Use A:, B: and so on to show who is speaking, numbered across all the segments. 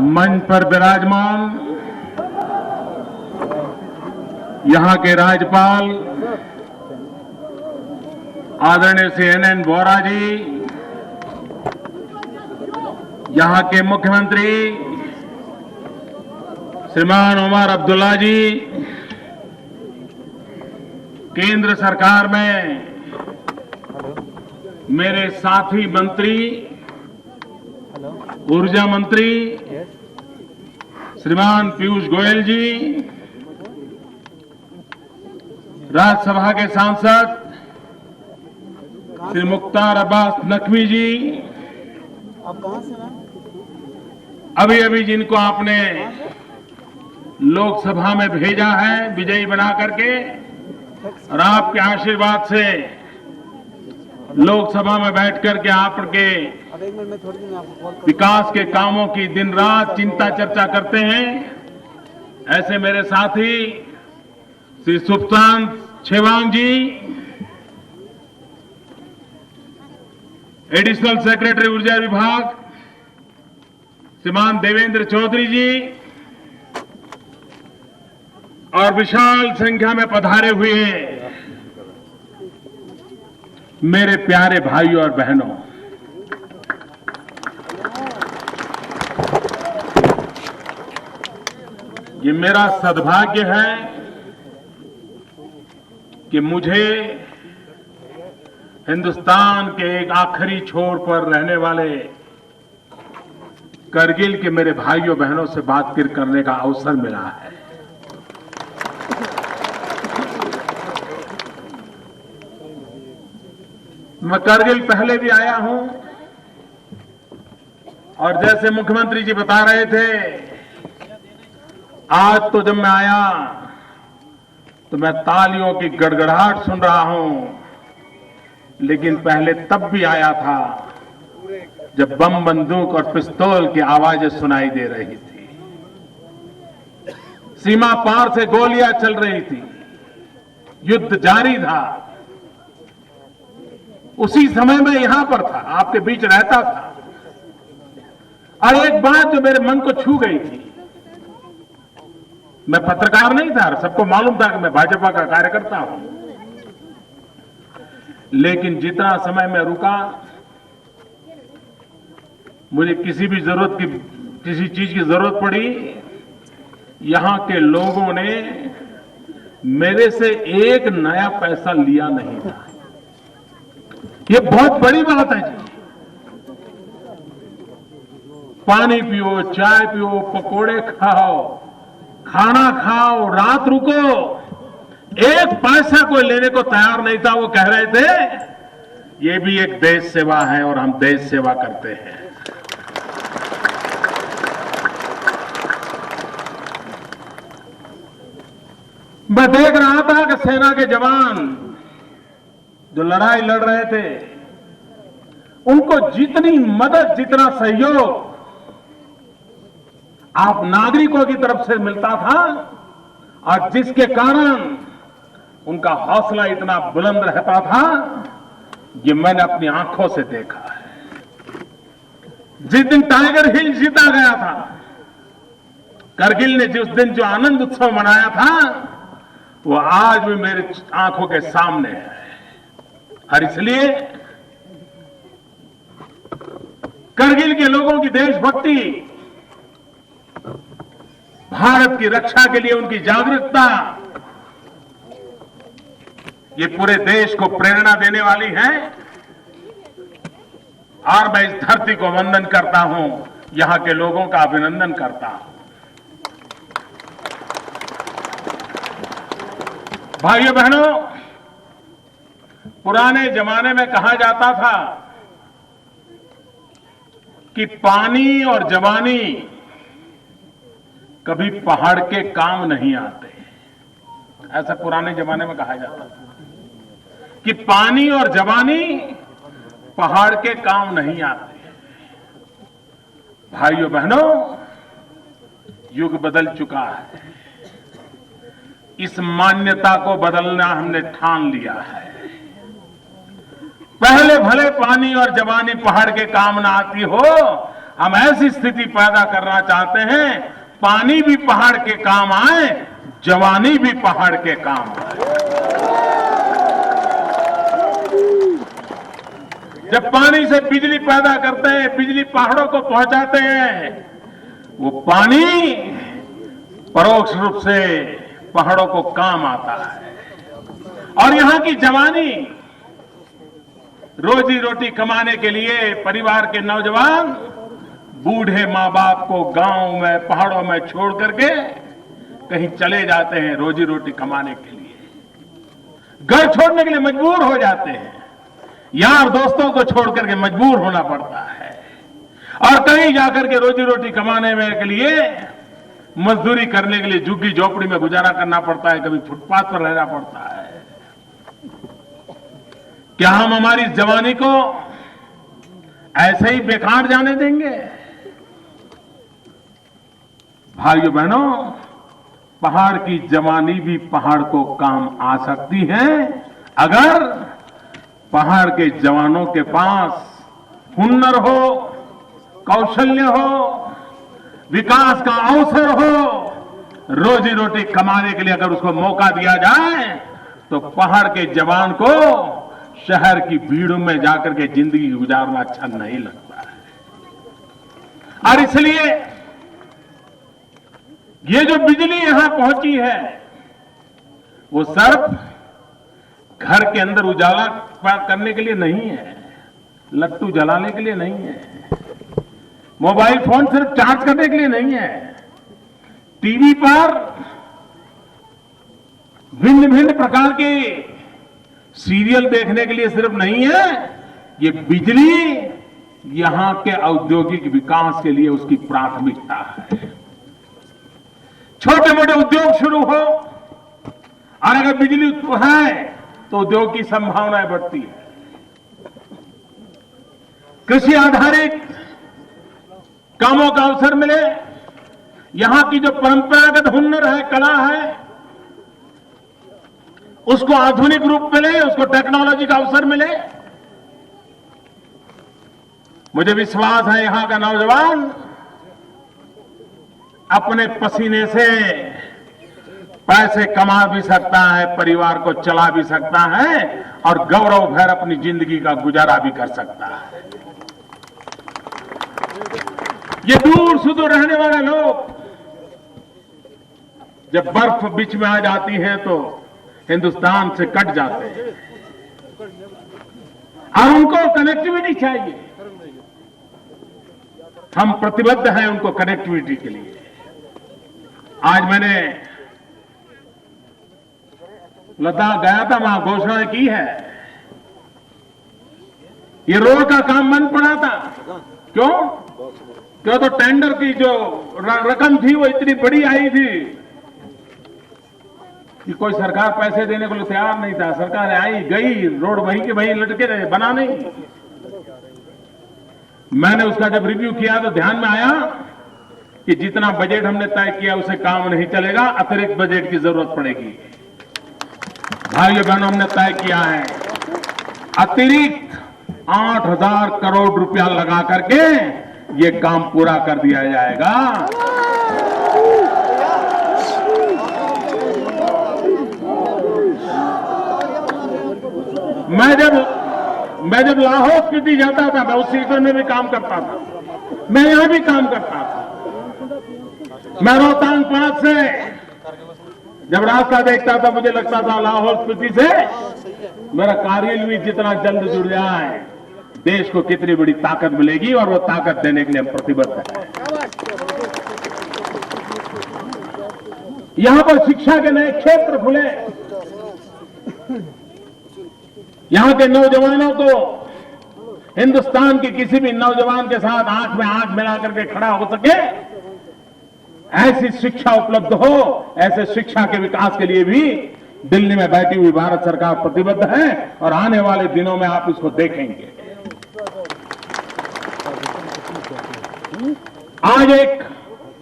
A: मंच पर विराजमान यहां के राज्यपाल आदरणीय श्री एन वोरा जी, यहां के मुख्यमंत्री श्रीमान उमर अब्दुल्ला जी, केंद्र सरकार में मेरे साथी मंत्री ऊर्जा मंत्री श्रीमान पीयूष गोयल जी, राज्यसभा के सांसद श्री मुख्तार अब्बास नकवी जी,
B: आप कहां से हैं?
A: अभी अभी जिनको आपने लोकसभा में भेजा है विजयी बना करके, और आपके आशीर्वाद से लोकसभा में बैठ करके आपके
B: अब 1 मिनट में थोड़ी देर में आपको कॉल
A: विकास के कामों की दिन रात चिंता चर्चा करते हैं। ऐसे मेरे साथी श्री सुखशांत छेवांग जी, एडिशनल सेक्रेटरी ऊर्जा विभाग श्रीमान देवेंद्र चौधरी जी, और विशाल संख्या में पधारे हुए मेरे प्यारे भाइयों और बहनों, ये मेरा सद्भाग्य है कि मुझे हिंदुस्तान के एक आखिरी छोर पर रहने वाले करगिल के मेरे भाइयों बहनों से बातचीत करने का अवसर मिला है। मैं करगिल पहले भी आया हूं, और जैसे मुख्यमंत्री जी बता रहे थे, आज तो जब मैं आया तो मैं तालियों की गड़गड़ाहट सुन रहा हूं, लेकिन पहले तब भी आया था जब बम बंदूक और पिस्तौल की आवाजें सुनाई दे रही थी, सीमा पार से गोलियां चल रही थी, युद्ध जारी था। उसी समय मैं यहां पर था, आपके बीच रहता था, और एक बात जो मेरे मन को छू गई थी, मैं पत्रकार नहीं था, सबको मालूम था कि मैं भाजपा का कार्यकर्ता हूं, लेकिन जितना समय मैं रुका, मुझे किसी भी जरूरत की किसी चीज की जरूरत पड़ी, यहां के लोगों ने मेरे से एक नया पैसा लिया नहीं था। ये बहुत बड़ी बात है जी। पानी पियो, चाय पियो, पकोड़े खाओ, खाना खाओ, रात रुको, एक पैसा कोई लेने को तैयार नहीं था। वो कह रहे थे ये भी एक देश सेवा है और हम देश सेवा करते हैं। मैं देख रहा था कि सेना के जवान जो लड़ाई लड़ रहे थे, उनको जितनी मदद, जितना सहयोग आप नागरिकों की तरफ से मिलता था, और जिसके कारण उनका हौसला इतना बुलंद रहता था, ये मैंने अपनी आंखों से देखा है। जिस दिन टाइगर हिल जीता गया था, करगिल ने जिस दिन जो आनंद उत्सव मनाया था, वो आज भी मेरे आंखों के सामने है। और इसलिए करगिल के लोगों की देशभक्ति, भारत की रक्षा के लिए उनकी जागरूकता, ये पूरे देश को प्रेरणा देने वाली है। और मैं इस धरती को वंदन करता हूं, यहां के लोगों का अभिनंदन करता हूं। भाइयों बहनों, पुराने जमाने में कहा जाता था कि पानी और जवानी कभी पहाड़ के काम नहीं आते। ऐसा पुराने जमाने में कहा जाता था कि पानी और जवानी पहाड़ के काम नहीं आते। भाइयों बहनों, युग बदल चुका है। इस मान्यता को बदलना हमने ठान लिया है। पहले भले पानी और जवानी पहाड़ के काम न आती हो, हम ऐसी स्थिति पैदा करना चाहते हैं, पानी भी पहाड़ के काम आए, जवानी भी पहाड़ के काम आए। जब पानी से बिजली पैदा करते हैं, बिजली पहाड़ों को पहुंचाते हैं, वो पानी परोक्ष रूप से पहाड़ों को काम आता है। और यहां की जवानी रोजी रोटी कमाने के लिए परिवार के नौजवान बूढ़े मां बाप को गांव में पहाड़ों में छोड़ करके कहीं चले जाते हैं रोजी रोटी कमाने के लिए, घर छोड़ने के लिए मजबूर हो जाते हैं, यार दोस्तों को छोड़ करके मजबूर होना पड़ता है और कहीं जाकर के रोजी रोटी कमाने में के लिए मजदूरी करने के लिए झुग्गी झोपड़ी में गुजारा करना पड़ता है, कभी फुटपाथ पर रहना पड़ता है। क्या हम हमारी जवानी को ऐसे ही बेकार जाने देंगे? भाइयों बहनों, पहाड़ की जवानी भी पहाड़ को काम आ सकती है अगर पहाड़ के जवानों के पास हुनर हो, कौशल्य हो, विकास का अवसर हो, रोजी रोटी कमाने के लिए अगर उसको मौका दिया जाए तो पहाड़ के जवान को शहर की भीड़ों में जाकर के जिंदगी गुजारना अच्छा नहीं लगता है। और इसलिए ये जो बिजली यहां पहुंची है वो सिर्फ घर के अंदर उजाला करने के लिए नहीं है, लट्टू जलाने के लिए नहीं है, मोबाइल फोन सिर्फ चार्ज करने के लिए नहीं है, टीवी पर भिन्न भिन्न प्रकार के सीरियल देखने के लिए सिर्फ नहीं है। ये बिजली यहां के औद्योगिक विकास के लिए उसकी प्राथमिकता है। छोटे मोटे उद्योग शुरू हो और अगर बिजली है तो उद्योग की संभावनाएं बढ़ती है। कृषि आधारित कामों का अवसर मिले, यहां की जो परंपरागत हुनर है, कला है, उसको आधुनिक रूप मिले, उसको टेक्नोलॉजी का अवसर मिले। मुझे विश्वास है यहां का नौजवान अपने पसीने से पैसे कमा भी सकता है, परिवार को चला भी सकता है और गौरव भर अपनी जिंदगी का गुजारा भी कर सकता है। ये दूर सुदूर रहने वाले लोग जब बर्फ बीच में आ जाती है तो हिंदुस्तान से कट जाते हैं और उनको कनेक्टिविटी चाहिए। हम प्रतिबद्ध हैं उनको कनेक्टिविटी के लिए। आज मैंने लद्दाख गया था, वहां घोषणा की है, ये रोड का काम बंद पड़ा था। क्यों? क्यों? तो टेंडर की जो रकम थी वो इतनी बड़ी आई थी कि कोई सरकार पैसे देने को तैयार नहीं था। सरकार आई गई, रोड वहीं के वहीं लटके रहे, बना नहीं। मैंने उसका जब रिव्यू किया तो ध्यान में आया कि जितना बजट हमने तय किया उसे काम नहीं चलेगा, अतिरिक्त बजट की जरूरत पड़ेगी। भाइयों बहनों, हमने तय किया है अतिरिक्त 8,000 करोड़ रुपया लगा करके ये काम पूरा कर दिया जाएगा। मैं जब लाहौल स्पीति जाता था, मैं उस सीजन में भी काम करता था, मैं यहां भी काम करता था। मैं रोहतांग पास से जब रास्ता देखता था मुझे लगता था लाहौल स्पीति से मेरा कारगिल भी जितना जल्द जुड़ जाए देश को कितनी बड़ी ताकत मिलेगी, और वो ताकत देने के लिए हम प्रतिबद्ध हैं। यहां पर शिक्षा के नए क्षेत्र खुले, यहां के नौजवानों को हिंदुस्तान के किसी भी नौजवान के साथ आंख में आंख मिला करके खड़ा हो सके, ऐसी शिक्षा उपलब्ध हो। ऐसे शिक्षा के विकास के लिए भी दिल्ली में बैठी हुई भारत सरकार प्रतिबद्ध है और आने वाले दिनों में आप इसको देखेंगे। आज एक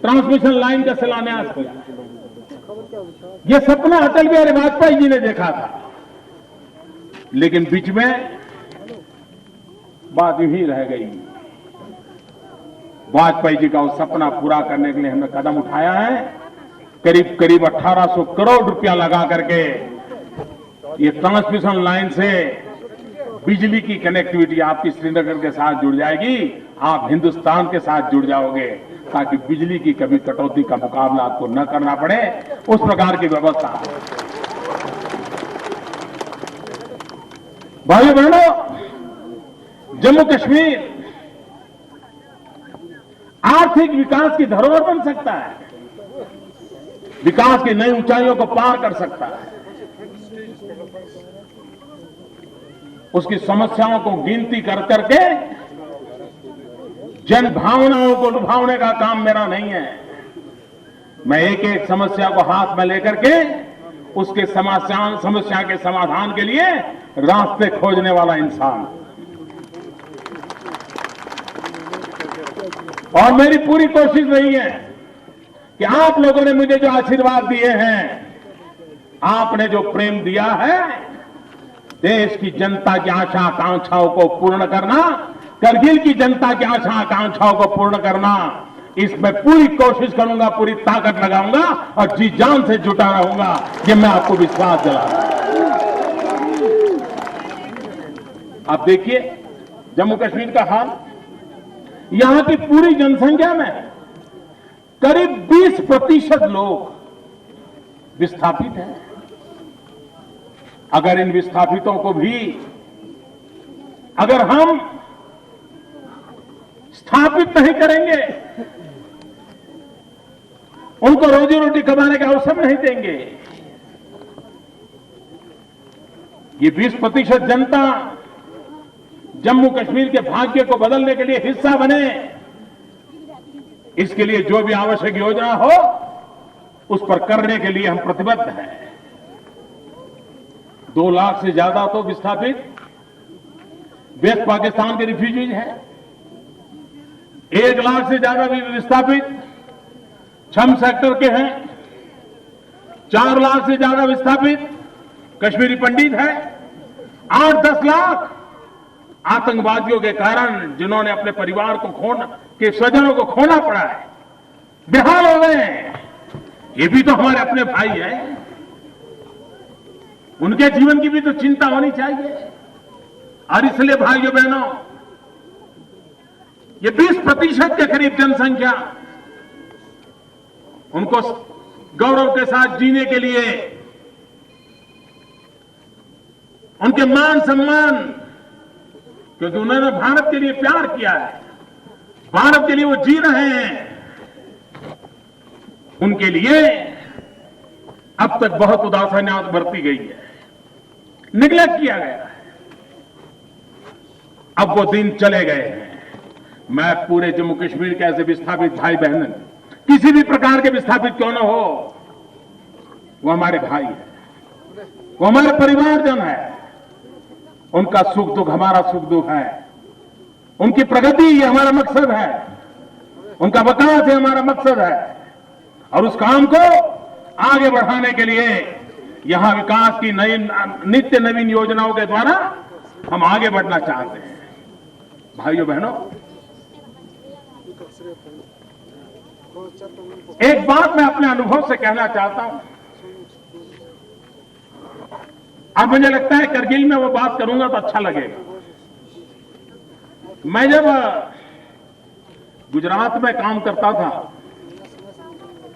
A: ट्रांसमिशन लाइन का शिलान्यास हुआ। यह सपना अटल बिहारी वाजपेयी जी ने देखा था, लेकिन बीच में बात यूं ही रह गई। वाजपेयी जी का वो सपना पूरा करने के लिए हमने कदम उठाया है। करीब करीब 1800 करोड़ रुपया लगा करके ये ट्रांसमिशन लाइन से बिजली की कनेक्टिविटी आपकी श्रीनगर के साथ जुड़ जाएगी, आप हिंदुस्तान के साथ जुड़ जाओगे, ताकि बिजली की कभी कटौती का मुकाबला आपको न करना पड़े, उस प्रकार की व्यवस्था। भाइयों बहनों, जम्मू कश्मीर आर्थिक विकास की धरोहर बन सकता है, विकास की नई ऊंचाइयों को पार कर सकता है। उसकी समस्याओं को गिनती कर करके जन भावनाओं को लुभावने का काम मेरा नहीं है। मैं एक एक समस्या को हाथ में लेकर के उसके समस्या के समाधान के लिए रास्ते खोजने वाला इंसान। और मेरी पूरी कोशिश रही है कि आप लोगों ने मुझे जो आशीर्वाद दिए हैं, आपने जो प्रेम दिया है, देश की जनता की आशा आकांक्षाओं को पूर्ण करना, करगिल की जनता की आशा आकांक्षाओं को पूर्ण करना, इसमें पूरी कोशिश करूंगा, पूरी ताकत लगाऊंगा और जी जान से जुटा रहूंगा, ये मैं आपको विश्वास दिलाऊंगा। आप देखिए जम्मू कश्मीर का हाल, यहां की पूरी जनसंख्या में करीब 20% लोग विस्थापित हैं। अगर इन विस्थापितों को भी अगर हम स्थापित नहीं करेंगे, उनको रोजी रोटी कमाने का अवसर नहीं देंगे, ये 20% जनता जम्मू कश्मीर के भाग्य को बदलने के लिए हिस्सा बने, इसके लिए जो भी आवश्यक योजना हो उस पर करने के लिए हम प्रतिबद्ध हैं। 2 लाख से ज्यादा तो विस्थापित वेस्ट पाकिस्तान के रिफ्यूजीज हैं, 1 लाख से ज्यादा भी विस्थापित छम सेक्टर के हैं, 4 लाख से ज्यादा विस्थापित कश्मीरी पंडित हैं, 8-10 लाख आतंकवादियों के कारण जिन्होंने अपने परिवार को के स्वजनों को खोना पड़ा है, बेहाल हो गए हैं। ये भी तो हमारे अपने भाई हैं, उनके जीवन की भी तो चिंता होनी चाहिए। और इसलिए भाइयों बहनों, ये 20% के करीब जनसंख्या, उनको गौरव के साथ जीने के लिए, उनके मान सम्मान, क्योंकि उन्होंने भारत के लिए प्यार किया है, भारत के लिए वो जी रहे हैं, उनके लिए अब तक बहुत उदासीनता बरती गई है, निगलेक्ट किया गया है। अब वो दिन चले गए हैं। मैं पूरे जम्मू कश्मीर के ऐसे विस्थापित भाई बहन, किसी भी प्रकार के विस्थापित क्यों न हो, वो हमारे भाई है, वो हमारे परिवारजन है, उनका सुख दुख हमारा सुख दुख है, उनकी प्रगति ये हमारा मकसद है, उनका विकास ये हमारा मकसद है। और उस काम को आगे बढ़ाने के लिए यहां विकास की नई नित्य नवीन योजनाओं के द्वारा हम आगे बढ़ना चाहते हैं। भाइयों बहनों, एक बात मैं अपने अनुभव से कहना चाहता हूं, अब मुझे लगता है करगिल में वो बात करूंगा तो अच्छा लगेगा। मैं जब गुजरात में काम करता था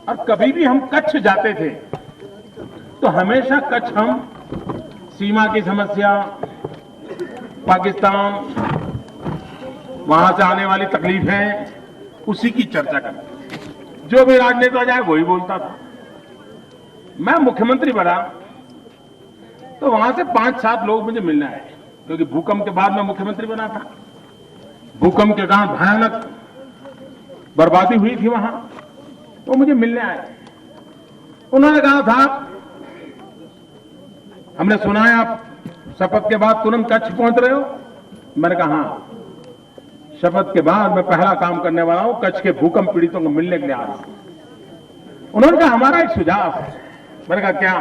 A: और कभी भी हम कच्छ जाते थे तो हमेशा कच्छ हम सीमा की समस्या, पाकिस्तान, वहां से आने वाली तकलीफें, उसी की चर्चा करते थे। जो भी राजनेता जाए वही बोलता था। मैं मुख्यमंत्री बना तो वहां से 5-7 लोग मुझे मिलने आए, क्योंकि भूकंप के बाद मैं मुख्यमंत्री बना था। भूकंप के कारण भयानक बर्बादी हुई थी वहां, तो मुझे मिलने आए। उन्होंने कहा था, हमने सुना है आप शपथ के बाद तुरंत कच्छ पहुंच रहे हो। मैंने कहा हाँ, शपथ के बाद मैं पहला काम करने वाला हूं, कच्छ के भूकंप पीड़ितों को मिलने के लिए आ रहा हूं। उन्होंने कहा हमारा एक सुझाव है। मैंने कहा क्या?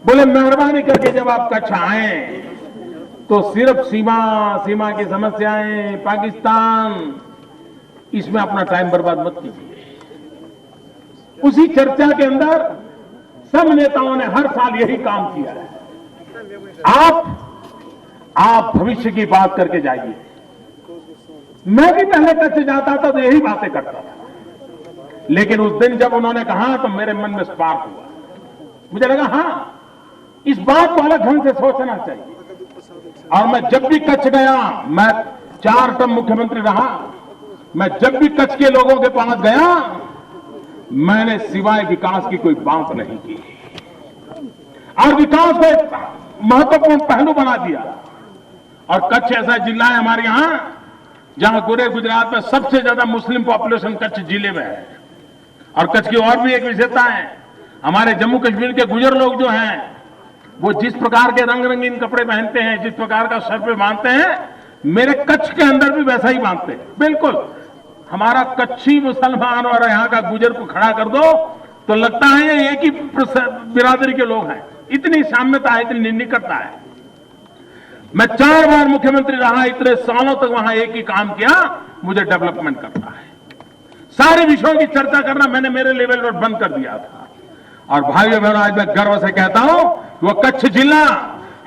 A: बोले मेहरबानी करके जब आप कच्छ आए तो सिर्फ सीमा की समस्याएं, पाकिस्तान, इसमें अपना टाइम बर्बाद मत कीजिए। उसी चर्चा के अंदर सब नेताओं ने हर साल यही काम किया है। आप भविष्य की बात करके जाइए। मैं भी पहले कच्छ जाता था तो यही बातें करता था, लेकिन उस दिन जब उन्होंने कहा तो मेरे मन में स्पार्क हुआ। मुझे लगा हां, इस बात को अलग ढंग से सोचना चाहिए। और मैं जब भी कच्छ गया, मैं 4 टर्म मुख्यमंत्री रहा, मैं जब भी कच्छ के लोगों के पास गया, मैंने सिवाय विकास की कोई बात नहीं की और विकास को एक महत्वपूर्ण पहलू बना दिया। और कच्छ ऐसा जिला है हमारे यहां जहां पूरे गुजरात में सबसे ज्यादा मुस्लिम पॉपुलेशन कच्छ जिले में है। और कच्छ की और भी एक विशेषता है, हमारे जम्मू कश्मीर के गुजर लोग जो हैं, वो जिस प्रकार के रंग रंगीन कपड़े पहनते हैं, जिस प्रकार का सर पे बांधते हैं, मेरे कच्छ के अंदर भी वैसा ही बांधते हैं। बिल्कुल हमारा कच्छी मुसलमान और यहाँ का गुजर को खड़ा कर दो तो लगता है ये एक ही बिरादरी के लोग हैं। इतनी साम्यता है, इतनी निकटता है। मैं 4 बार मुख्यमंत्री रहा, इतने सालों तक वहां एक ही काम किया, मुझे डेवलपमेंट करना है। सारे विषयों की चर्चा करना मैंने मेरे लेवल पर बंद कर दिया था। और भाइयों बहनों, आज मैं गर्व से कहता हूं वो कच्छ जिला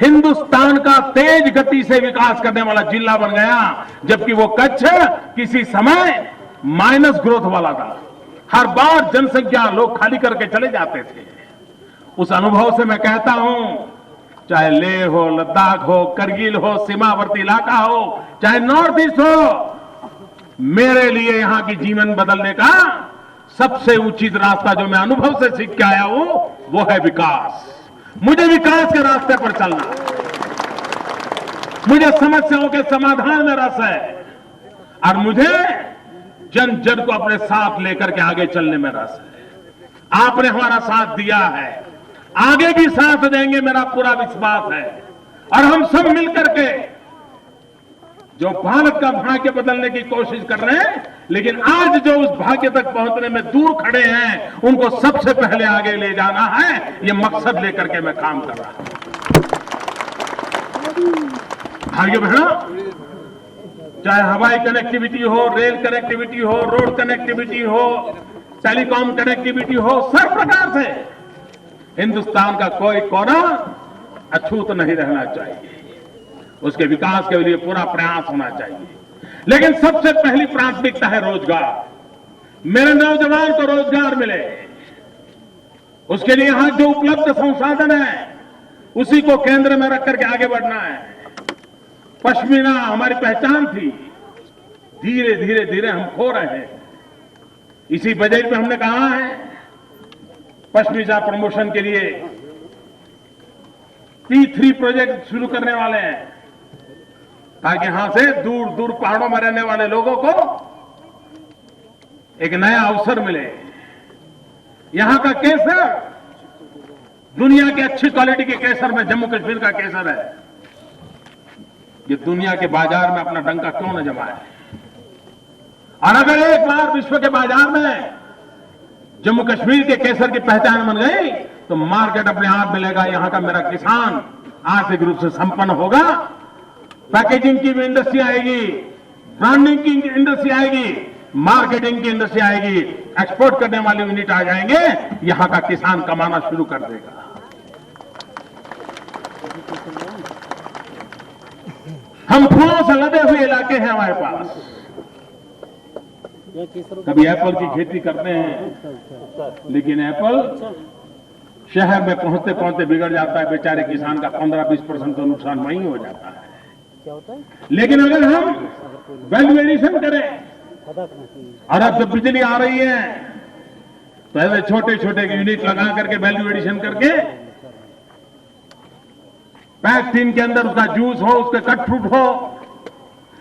A: हिंदुस्तान का तेज गति से विकास करने वाला जिला बन गया, जबकि वो कच्छ किसी समय माइनस ग्रोथ वाला था। हर बार जनसंख्या लोग खाली करके चले जाते थे। उस अनुभव से मैं कहता हूं, चाहे लेह हो, लद्दाख हो, करगिल हो, सीमावर्ती इलाका हो, चाहे नॉर्थ ईस्ट हो, मेरे लिए यहां की जीवन बदलने का सबसे उचित रास्ता जो मैं अनुभव से सीख के आया हूं वो है विकास। मुझे विकास के रास्ते पर चलना, मुझे समस्याओं के समाधान में रस है और मुझे जन जन को अपने साथ लेकर के आगे चलने में रस है। आपने हमारा साथ दिया है, आगे भी साथ देंगे, मेरा पूरा विश्वास है। और हम सब मिलकर के जो भारत का भाग्य बदलने की कोशिश कर रहे हैं, लेकिन आज जो उस भाग्य तक पहुंचने में दूर खड़े हैं, उनको सबसे पहले आगे ले जाना है। ये मकसद लेकर के मैं काम कर रहा हूं। भाइयों बहनों, चाहे हवाई कनेक्टिविटी हो, रेल कनेक्टिविटी हो, रोड कनेक्टिविटी हो, टेलीकॉम कनेक्टिविटी हो, सब प्रकार से हिंदुस्तान का कोई कोना अछूत नहीं रहना चाहिए। उसके विकास के लिए पूरा प्रयास होना चाहिए। लेकिन सबसे पहली प्राथमिकता है रोजगार। मेरे नौजवान को रोजगार मिले, उसके लिए यहां जो उपलब्ध संसाधन है उसी को केंद्र में रख करके आगे बढ़ना है। पश्मीना हमारी पहचान थी, धीरे धीरे धीरे हम खो रहे हैं। इसी बजट में हमने कहा है पश्मीना प्रमोशन के लिए P3 प्रोजेक्ट शुरू करने वाले हैं, ताकि यहां से दूर दूर पहाड़ों में रहने वाले लोगों को एक नया अवसर मिले। यहां का केसर, दुनिया के अच्छी क्वालिटी के केसर में जम्मू कश्मीर का केसर है। ये दुनिया के बाजार में अपना डंका क्यों न जमाए। और अगर एक बार विश्व के बाजार में जम्मू कश्मीर के केसर की पहचान बन गई तो मार्केट अपने आप मिलेगा। यहां का मेरा किसान आर्थिक रूप से संपन्न होगा, पैकेजिंग की भी इंडस्ट्री आएगी, ब्रांडिंग की इंडस्ट्री आएगी, मार्केटिंग की इंडस्ट्री आएगी, एक्सपोर्ट करने वाले यूनिट आ जाएंगे, यहां का किसान कमाना शुरू कर देगा। हम फूलों से लदे हुए इलाके हैं हमारे पास। कभी एप्पल की खेती करते हैं, लेकिन एप्पल शहर में पहुंचते पहुंचते बिगड़ जाता है। बेचारे किसान का 15-20% तो नुकसान वहीं हो जाता है। लेकिन अगर हम वैल्यू एडिशन करें, और अब जब बिजली आ रही है तो ऐसे छोटे छोटे यूनिट लगा करके वैल्यू एडिशन करके पैक टीन के अंदर उसका जूस हो, उसके कट फ्रूट हो,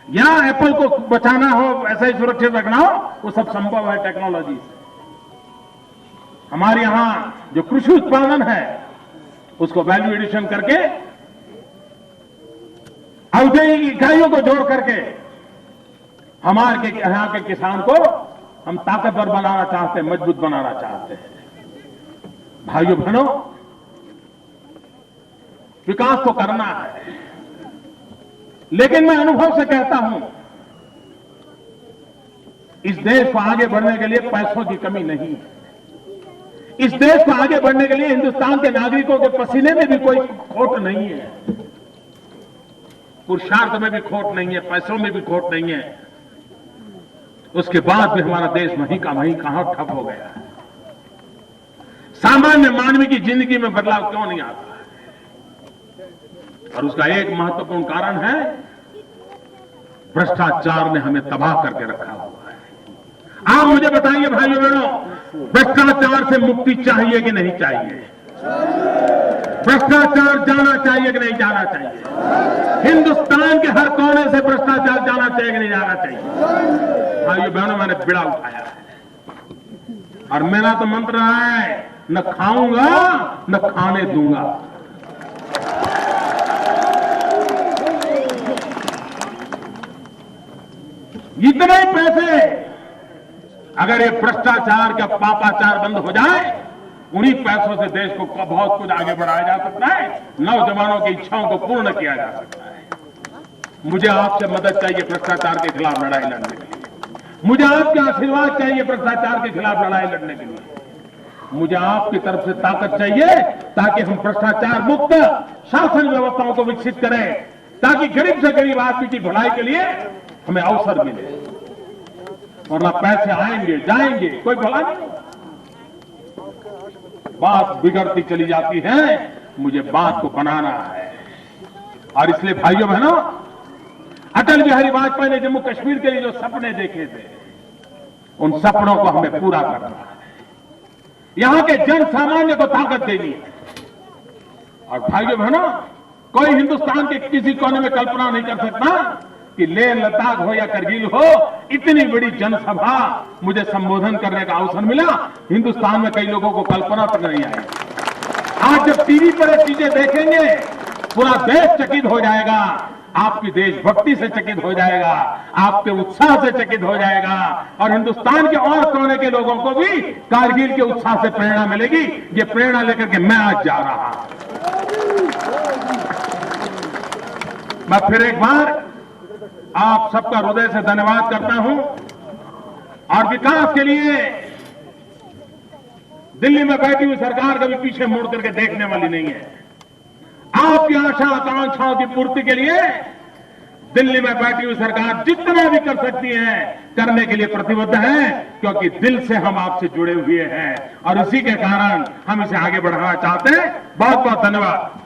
A: या एप्पल को बचाना हो, ऐसा ही सुरक्षित रखना हो, वो सब संभव है टेक्नोलॉजी से। हमारे यहां जो कृषि उत्पादन है उसको वैल्यू एडिशन करके औद्योगिक इकाइयों को जोड़ करके हमारे यहां के किसान को हम ताकतवर बनाना चाहते हैं, मजबूत बनाना चाहते हैं। भाइयों बहनों, विकास तो करना है, लेकिन मैं अनुभव से कहता हूं इस देश को आगे बढ़ने के लिए पैसों की कमी नहीं है। इस देश को आगे बढ़ने के लिए हिंदुस्तान के नागरिकों के पसीने में भी कोई खोट नहीं है, पुरुषार्थ में भी खोट नहीं है, पैसों में भी खोट नहीं है। उसके बाद भी हमारा देश वहीं का वहीं कहां ठप हो गया है। सामान्य मानवी की जिंदगी में बदलाव क्यों नहीं आता है? और उसका एक महत्वपूर्ण कारण है भ्रष्टाचार ने हमें तबाह करके रखा हुआ है। आप मुझे बताइए भाइयों बहनों, भ्रष्टाचार से मुक्ति चाहिए कि नहीं चाहिए? भ्रष्टाचार जाना चाहिए कि नहीं जाना चाहिए? हिंदुस्तान के हर कोने से भ्रष्टाचार जाना चाहिए कि नहीं जाना चाहिए? भाइयों बहनों, मैंने बिड़ा उठाया है और मेरा तो मंत्र रहा है, न खाऊंगा न खाने दूंगा। इतने पैसे अगर ये भ्रष्टाचार का पापाचार बंद हो जाए, उन्हीं पैसों से देश को बहुत कुछ आगे बढ़ाया जा सकता है, नौजवानों की इच्छाओं को पूर्ण किया जा सकता है। मुझे आपसे मदद चाहिए भ्रष्टाचार के खिलाफ लड़ाई लड़ने के लिए। मुझे आपके आशीर्वाद चाहिए भ्रष्टाचार के खिलाफ लड़ाई लड़ने के लिए। मुझे आपकी तरफ से ताकत चाहिए ताकि हम भ्रष्टाचार मुक्त शासन व्यवस्थाओं को विकसित करें, ताकि गरीब से गरीब आदमी की भलाई के लिए हमें अवसर मिले। वरना पैसे आएंगे जाएंगे, कोई भला नहीं। बात बिगड़ती चली जाती है, मुझे बात को बनाना है। और इसलिए भाइयों बहनों, अटल बिहारी वाजपेयी ने जम्मू कश्मीर के लिए जो सपने देखे थे, उन सपनों को हमें पूरा करना है। यहां के जन सामान्य को ताकत देनी है। और भाइयों बहनों, कोई हिंदुस्तान के किसी कोने में कल्पना नहीं कर सकता कि लेह लद्दाख हो या करगिल हो, इतनी बड़ी जनसभा मुझे संबोधन करने का अवसर मिला। हिंदुस्तान में कई लोगों को कल्पना तक नहीं आई। आज जब टीवी पर ये चीजें देखेंगे, पूरा देश चकित हो जाएगा, आपकी देशभक्ति से चकित हो जाएगा, आपके उत्साह से चकित हो जाएगा। और हिंदुस्तान के और कोने के लोगों को भी कारगिल के उत्साह से प्रेरणा मिलेगी। ये प्रेरणा लेकर के मैं आज जा रहा हूं। मैं फिर एक बार आप सबका हृदय से धन्यवाद करता हूं। और विकास के लिए दिल्ली में बैठी हुई सरकार कभी पीछे मुड़ करके देखने वाली नहीं है। आपकी आशा आकांक्षाओं की पूर्ति के लिए दिल्ली में बैठी हुई सरकार जितना भी कर सकती है करने के लिए प्रतिबद्ध है, क्योंकि दिल से हम आपसे जुड़े हुए हैं और इसी के कारण हम इसे आगे बढ़ाना चाहते हैं। बहुत बहुत धन्यवाद।